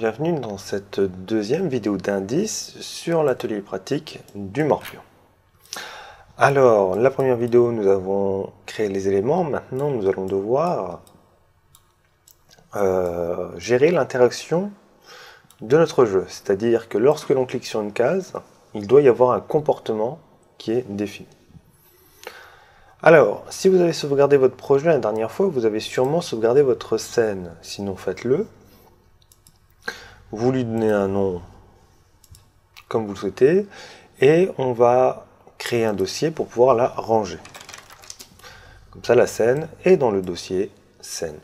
bienvenue dans cette deuxième vidéo d'indice sur l'atelier pratique du Morpion. Alors, la première vidéo, nous avons créé les éléments. Maintenant, nous allons devoir gérer l'interaction de notre jeu. C'est-à-dire que lorsque l'on clique sur une case, il doit y avoir un comportement qui est défini. Alors, si vous avez sauvegardé votre projet la dernière fois, vous avez sûrement sauvegardé votre scène. Sinon, faites-le. Vous lui donnez un nom comme vous le souhaitez et on va créer un dossier pour pouvoir la ranger. Comme ça, la scène est dans le dossier scène.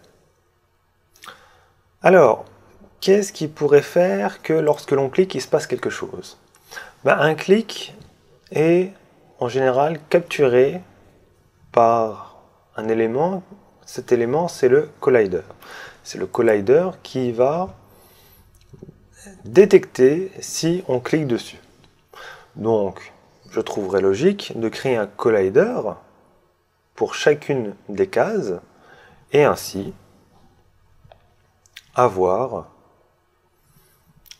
Alors, qu'est-ce qui pourrait faire que lorsque l'on clique, il se passe quelque chose? Un clic est en général capturé par un élément. Cet élément, c'est le collider. C'est le collider qui va détecter si on clique dessus. Donc, je trouverais logique de créer un collider pour chacune des cases et ainsi avoir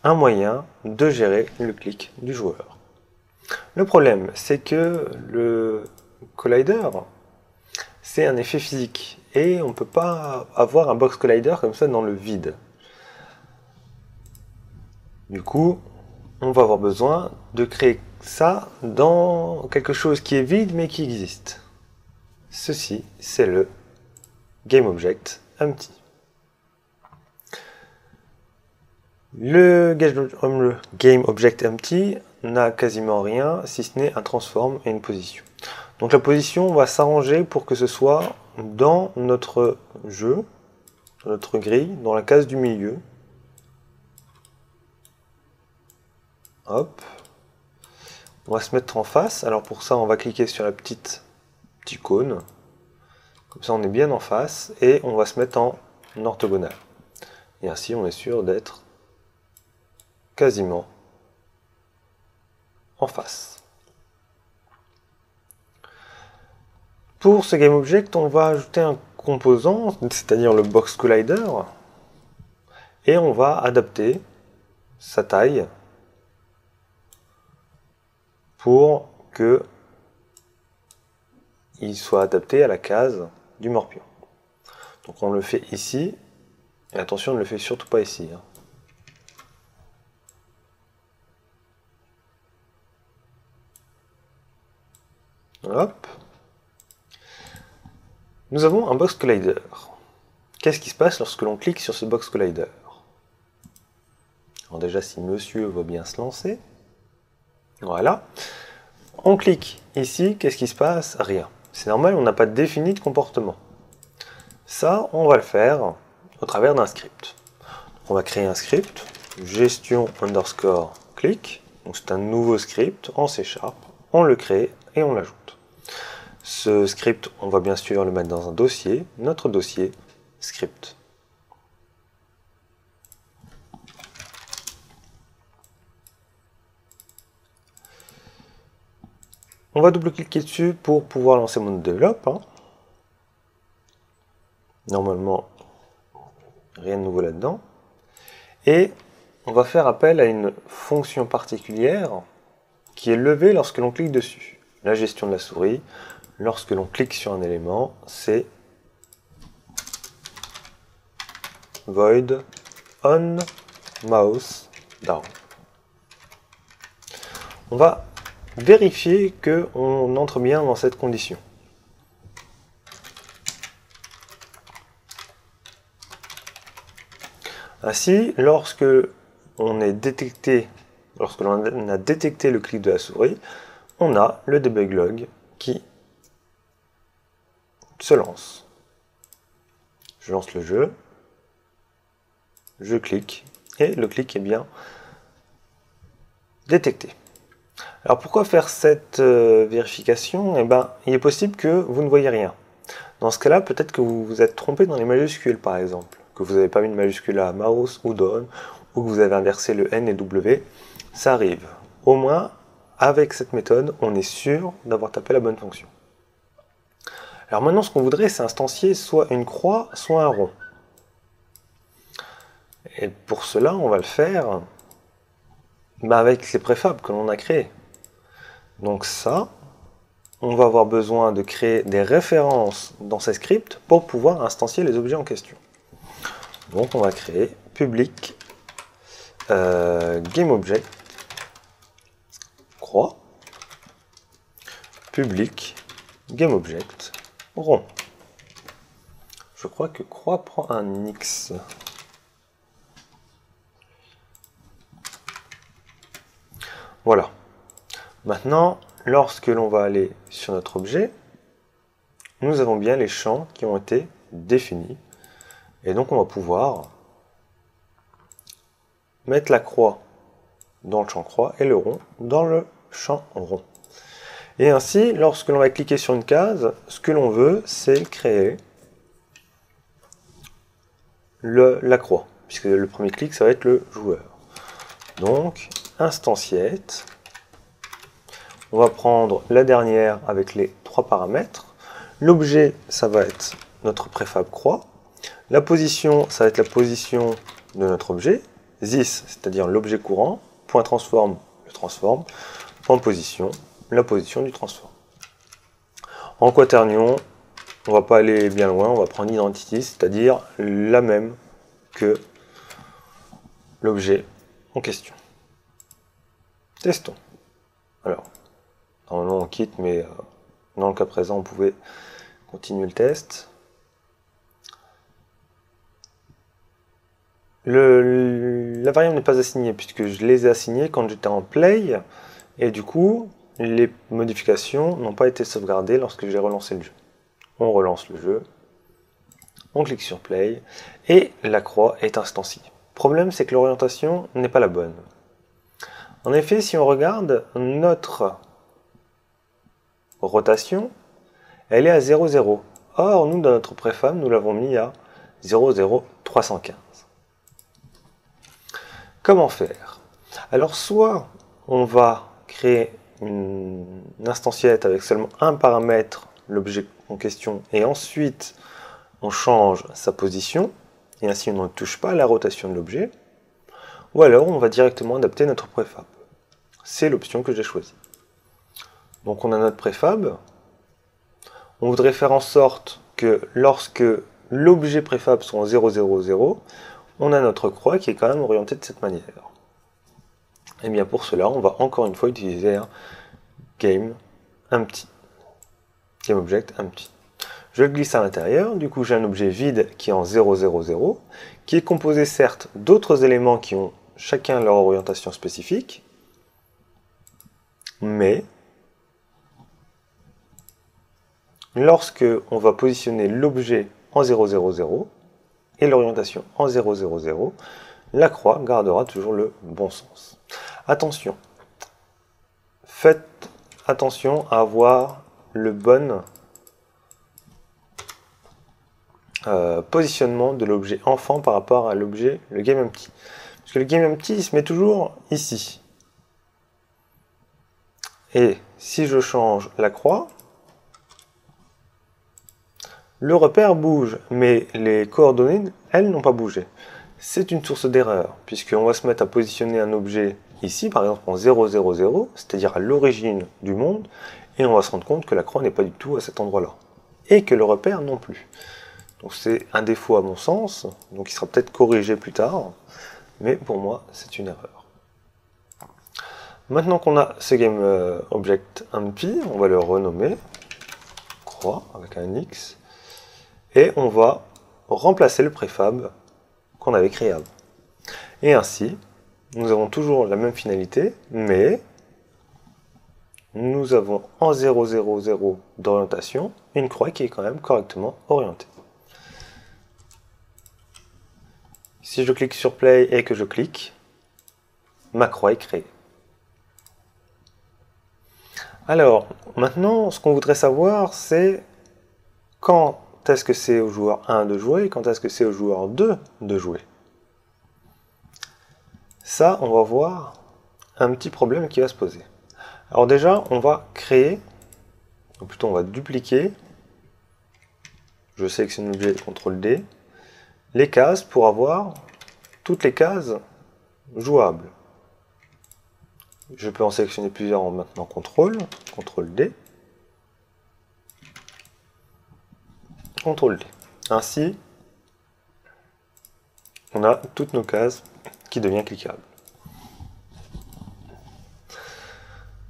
un moyen de gérer le clic du joueur. Le problème, c'est que le collider, c'est un effet physique et on ne peut pas avoir un box collider comme ça dans le vide. Du coup, on va avoir besoin de créer ça dans quelque chose qui est vide mais qui existe. Ceci, c'est le GameObject Empty. Le GameObject Empty n'a quasiment rien si ce n'est un transform et une position. Donc la position, on va s'arranger pour que ce soit dans notre jeu, dans notre grille, dans la case du milieu. Hop. On va se mettre en face. Alors pour ça, on va cliquer sur la petite icône. Comme ça, on est bien en face. Et on va se mettre en orthogonal. Et ainsi, on est sûr d'être quasiment en face. Pour ce GameObject, on va ajouter un composant, c'est-à-dire le box collider. Et on va adapter sa taille pour que il soit adapté à la case du Morpion. Donc on le fait ici, et attention, on ne le fait surtout pas ici. Hop. Nous avons un box collider. Qu'est-ce qui se passe lorsque l'on clique sur ce box collider? Alors déjà, si monsieur va bien se lancer. Voilà. On clique ici, qu'est-ce qui se passe? Rien. C'est normal, on n'a pas défini de comportement. Ça, on va le faire au travers d'un script. On va créer un script, gestion underscore click. Donc c'est un nouveau script en C#. On le crée et on l'ajoute. Ce script, on va bien sûr le mettre dans un dossier, notre dossier script. On va double-cliquer dessus pour pouvoir lancer mon develop. Normalement, rien de nouveau là-dedans. Et on va faire appel à une fonction particulière qui est levée lorsque l'on clique dessus. La gestion de la souris, lorsque l'on clique sur un élément, c'est void on mouse down. On va vérifier qu'on entre bien dans cette condition. Ainsi, lorsque l'on a détecté le clic de la souris, on a le debug log qui se lance. Je lance le jeu, je clique et le clic est bien détecté. Alors pourquoi faire cette vérification? Il est possible que vous ne voyez rien. Dans ce cas-là, peut-être que vous vous êtes trompé dans les majuscules par exemple, que vous n'avez pas mis de majuscule à mouse ou down, ou que vous avez inversé le N et W, ça arrive. Au moins, avec cette méthode, on est sûr d'avoir tapé la bonne fonction. Alors maintenant, ce qu'on voudrait, c'est instancier soit une croix, soit un rond. Et pour cela, on va le faire avec les préfabs que l'on a créés. Donc ça, on va avoir besoin de créer des références dans ces scripts pour pouvoir instancier les objets en question. Donc on va créer public GameObject croix public GameObject rond. Je crois que croix prend un X. Voilà. Maintenant, lorsque l'on va aller sur notre objet, nous avons bien les champs qui ont été définis. Et donc on va pouvoir mettre la croix dans le champ croix et le rond dans le champ rond. Et ainsi, lorsque l'on va cliquer sur une case, ce que l'on veut, c'est créer la croix, puisque le premier clic, ça va être le joueur. Donc, instantiate. On va prendre la dernière avec les 3 paramètres. L'objet, ça va être notre préfab croix. La position, ça va être la position de notre objet. This, c'est-à-dire l'objet courant. Point transform, le transform. Point position, la position du transform. En quaternion, on va pas aller bien loin, on va prendre identity, c'est-à-dire la même que l'objet en question. Testons. Alors, normalement on quitte, mais dans le cas présent, on pouvait continuer le test. La variable n'est pas assignée, puisque je les ai assignés quand j'étais en play, et du coup, les modifications n'ont pas été sauvegardées lorsque j'ai relancé le jeu. On relance le jeu, on clique sur play, et la croix est instanciée. Le problème, c'est que l'orientation n'est pas la bonne. En effet, si on regarde notre rotation, elle est à 0, 0. Or, nous, dans notre préfab, nous l'avons mis à 0, 0, 315. Comment faire? Alors, soit on va créer une instantiette avec seulement un paramètre, l'objet en question, et ensuite on change sa position, et ainsi on ne touche pas à la rotation de l'objet, ou alors on va directement adapter notre préfab. C'est l'option que j'ai choisie. Donc on a notre préfab, on voudrait faire en sorte que lorsque l'objet préfab soit en 0, 0, 0, on a notre croix qui est quand même orientée de cette manière. Et bien pour cela, on va encore une fois utiliser un GameEmpty. GameObject empty. Je le glisse à l'intérieur, du coup j'ai un objet vide qui est en 0, 0, 0, qui est composé certes d'autres éléments qui ont chacun leur orientation spécifique, mais lorsque on va positionner l'objet en 0, 0, 0 et l'orientation en 0, 0, 0, la croix gardera toujours le bon sens. Attention, faites attention à avoir le bon positionnement de l'objet enfant par rapport à l'objet, le GameEmpty. Parce que le GameEmpty, il se met toujours ici. Et si je change la croix, le repère bouge, mais les coordonnées, elles, n'ont pas bougé. C'est une source d'erreur, puisqu'on va se mettre à positionner un objet ici, par exemple en 0, 0, 0, c'est-à-dire à l'origine du monde, et on va se rendre compte que la croix n'est pas du tout à cet endroit-là. Et que le repère non plus. Donc c'est un défaut à mon sens, donc il sera peut-être corrigé plus tard, mais pour moi c'est une erreur. Maintenant qu'on a ce GameObject empty, on va le renommer croix avec un X, et on va remplacer le préfab qu'on avait créé avant. Et ainsi, nous avons toujours la même finalité, mais nous avons en 0, 0, 0 d'orientation une croix qui est quand même correctement orientée. Si je clique sur Play et que je clique, ma croix est créée. Alors, maintenant, ce qu'on voudrait savoir, c'est quand est-ce que c'est au joueur 1 de jouer et quand est-ce que c'est au joueur 2 de jouer. Ça, on va voir un petit problème qui va se poser. Alors déjà, on va créer, ou plutôt on va dupliquer, je sélectionne l'objet, CTRL D, les cases pour avoir toutes les cases jouables. Je peux en sélectionner plusieurs en maintenant CTRL, CTRL-D, CTRL-D. Ainsi, on a toutes nos cases qui deviennent cliquables.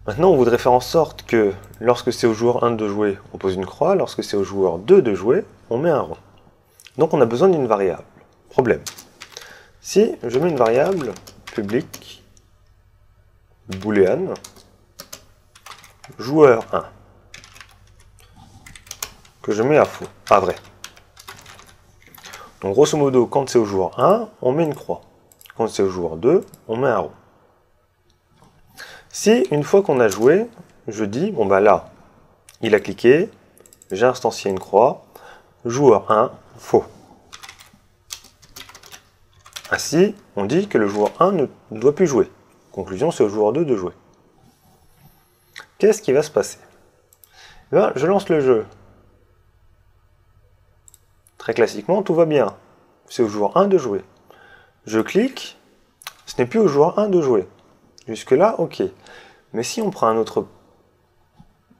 Maintenant, on voudrait faire en sorte que lorsque c'est au joueur 1 de jouer, on pose une croix, lorsque c'est au joueur 2 de jouer, on met un rond. Donc on a besoin d'une variable. Problème. Si je mets une variable publique booléenne joueur 1 que je mets à faux, à vrai. Donc grosso modo, quand c'est au joueur 1, on met une croix. Quand c'est au joueur 2, on met un rond. Si une fois qu'on a joué, je dis, bon bah là, il a cliqué, j'ai instancié une croix, joueur 1, faux. Ainsi, on dit que le joueur 1 ne doit plus jouer. Conclusion, c'est au joueur 2 de jouer. Qu'est-ce qui va se passer? Eh bien, je lance le jeu. Très classiquement, tout va bien. C'est au joueur 1 de jouer. Je clique, ce n'est plus au joueur 1 de jouer. Jusque-là, ok. Mais si on prend un autre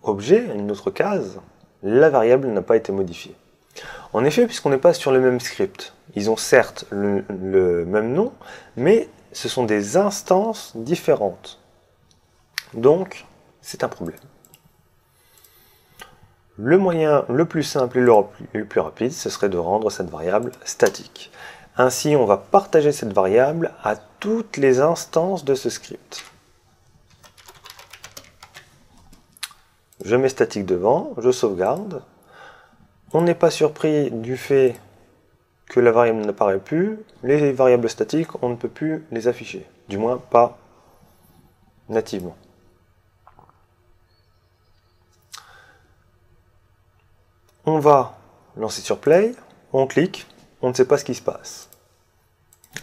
objet, une autre case, la variable n'a pas été modifiée. En effet, puisqu'on n'est pas sur le même script, ils ont certes le même nom, mais ce sont des instances différentes. Donc, c'est un problème. Le moyen le plus simple et le plus rapide, ce serait de rendre cette variable statique. Ainsi, on va partager cette variable à toutes les instances de ce script. Je mets statique devant, je sauvegarde. On n'est pas surpris du fait que la variable n'apparaît plus. Les variables statiques, on ne peut plus les afficher. Du moins, pas nativement. On va lancer sur Play, on clique, on ne sait pas ce qui se passe.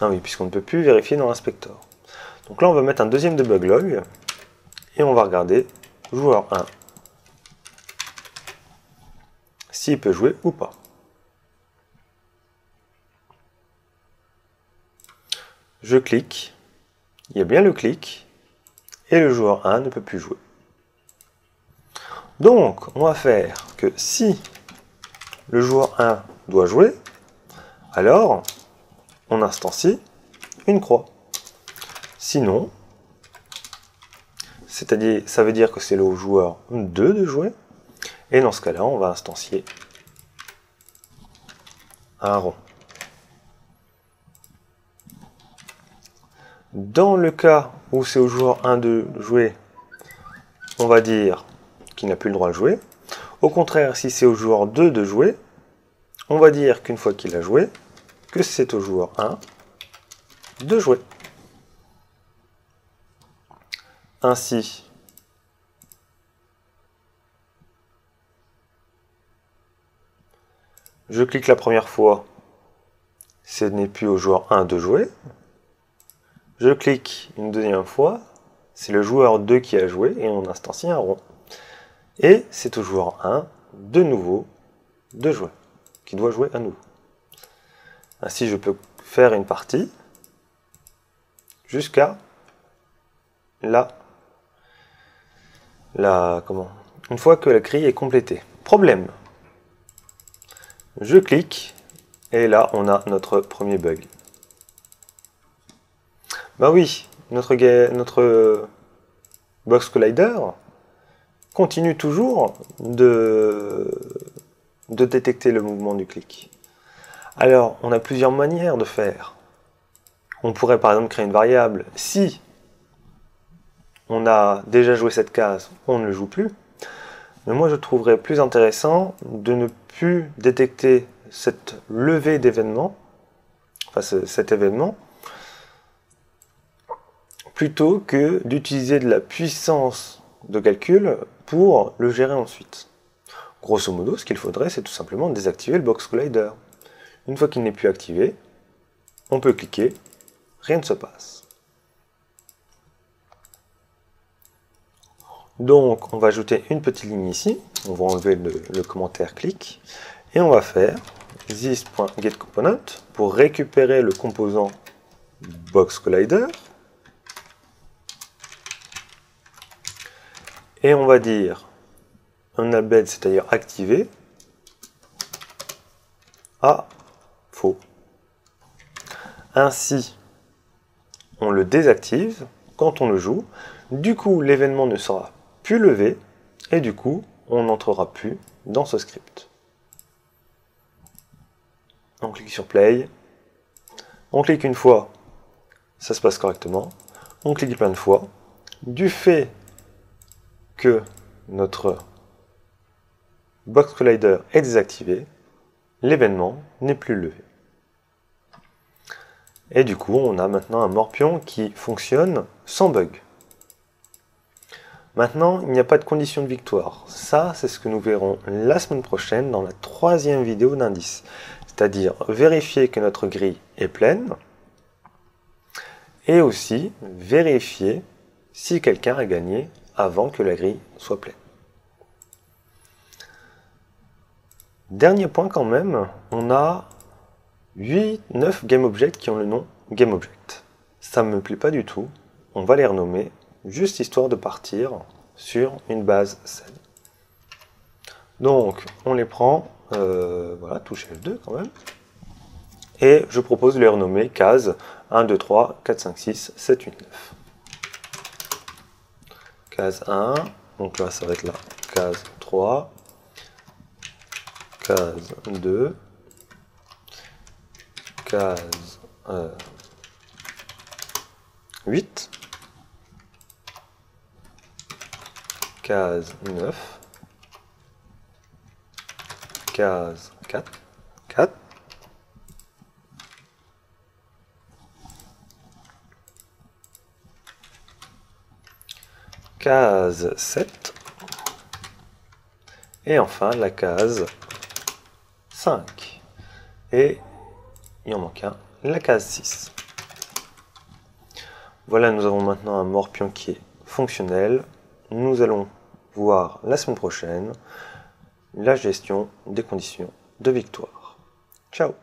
Ah oui, puisqu'on ne peut plus vérifier dans l'inspecteur. Donc là, on va mettre un deuxième debug log, et on va regarder joueur 1, s'il peut jouer ou pas. Je clique, il y a bien le clic, et le joueur 1 ne peut plus jouer. Donc, on va faire que si le joueur 1 doit jouer, alors on instancie une croix. Sinon, c'est-à-dire, ça veut dire que c'est le joueur 2 de jouer, et dans ce cas-là, on va instancier un rond. Dans le cas où c'est au joueur 1 de jouer, on va dire qu'il n'a plus le droit de jouer. Au contraire, si c'est au joueur 2 de jouer, on va dire qu'une fois qu'il a joué, que c'est au joueur 1 de jouer. Ainsi, je clique la première fois, ce n'est plus au joueur 1 de jouer. Je clique une deuxième fois, c'est le joueur 2 qui a joué et on instancie un rond. Et c'est au joueur 1 de nouveau de jouer, qui doit jouer à nouveau. Ainsi, je peux faire une partie jusqu'à une fois que la grille est complétée. Problème. Je clique et là on a notre premier bug. Ben oui, notre box collider continue toujours de détecter le mouvement du clic. Alors, on a plusieurs manières de faire. On pourrait par exemple créer une variable. Si on a déjà joué cette case, on ne le joue plus. Mais moi, je trouverais plus intéressant de ne plus détecter cette levée d'événements, enfin cet événement, plutôt que d'utiliser de la puissance de calcul pour le gérer ensuite. Grosso modo, ce qu'il faudrait, c'est tout simplement désactiver le box collider. Une fois qu'il n'est plus activé, on peut cliquer, rien ne se passe. Donc, on va ajouter une petite ligne ici, on va enlever le commentaire clic, et on va faire this.getComponent pour récupérer le composant box collider. Et on va dire enable, c'est-à-dire activer, à faux. Ainsi, on le désactive quand on le joue. Du coup, l'événement ne sera plus levé et du coup, on n'entrera plus dans ce script. On clique sur play. On clique une fois, ça se passe correctement. On clique plein de fois. Du fait que notre box collider est désactivé, l'événement n'est plus levé. Et du coup, on a maintenant un morpion qui fonctionne sans bug. Maintenant, il n'y a pas de condition de victoire. Ça, c'est ce que nous verrons la semaine prochaine dans la 3e vidéo d'indice. C'est-à-dire vérifier que notre grille est pleine et aussi vérifier si quelqu'un a gagné avant que la grille soit pleine. Dernier point quand même, on a 9 GameObjects qui ont le nom GameObject. Ça ne me plaît pas du tout, on va les renommer, juste histoire de partir sur une base saine. Donc on les prend, voilà, touche F2 quand même, et je propose de les renommer cases 1, 2, 3, 4, 5, 6, 7, 8, 9. Case 1, donc là ça va être la case 3, case 2, case 8, case 9, case 4, case 7, et enfin la case 5. Et il en manque un, la case 6. Voilà, nous avons maintenant un morpion qui est fonctionnel. Nous allons voir la semaine prochaine la gestion des conditions de victoire. Ciao!